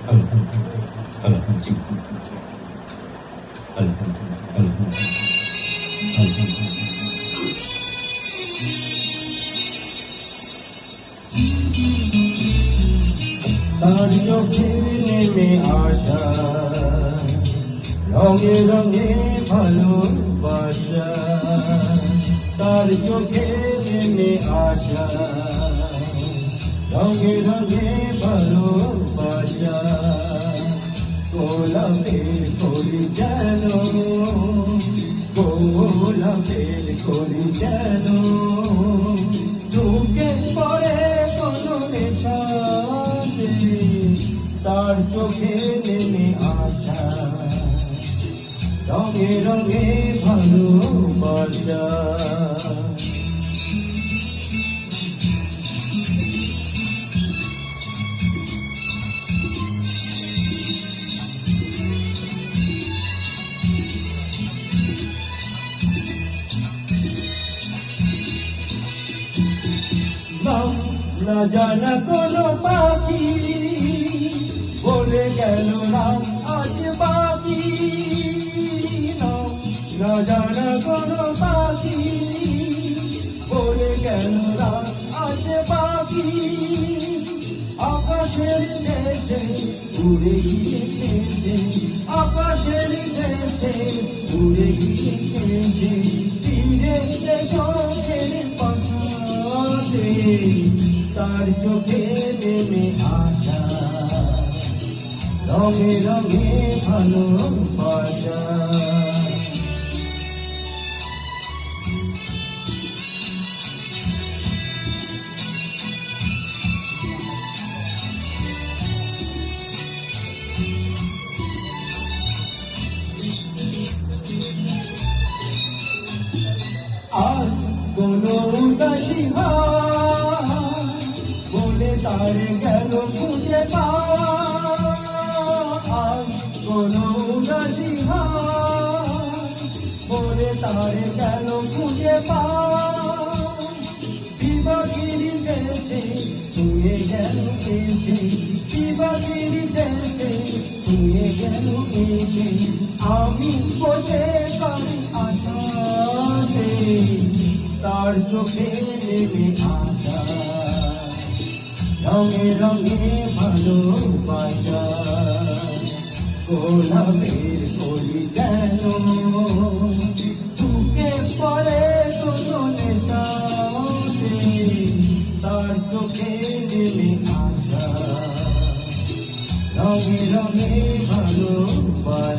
তার চোখে নেমে আসা রঙে রঙে ভালোবাসা, তার চোখে নেমে আসা রঙে রঙে ভালোবাসা, গোলাপের কলি যেন, গোলাপের কলি যেন ঢুকে পড়ে কোনো নেশাতে, তার চোখে নেমে আসা রঙে রঙে ভালোবাসা। না জানা কোনো পাখি বলে গেল রাম আজ বাকি, না জানা কোনো পাখি বলে গেল রাম আজ বাকি, আকাশের দেশে উড়ে গিয়েছে, আকাশের দেশে উড়ে গিয়েছে, তীরে চোখের পাশে তার চোখে নেমে আসা রঙে রঙে ভালোবাসা। আর কোনো উদাসী বলে তার গেল খুঁজে পাওয়া, আর কোনো উদাসী বলে তার গেল খুঁজে পাওয়া, বিবাগির দেশে শুয়ে গেল এসে, বিবাগির দেশে শুয়ে গেল এসে, আমি বসে পারি আশাতে তার চোখে নেমে আসা রঙে রঙে ভালোবাসা, গোলাপের কলি যেন ঢুকে পড়ে কোনো নেশাতে, তার চোখে নেমে আসা রঙে রঙে ভালোবাসা।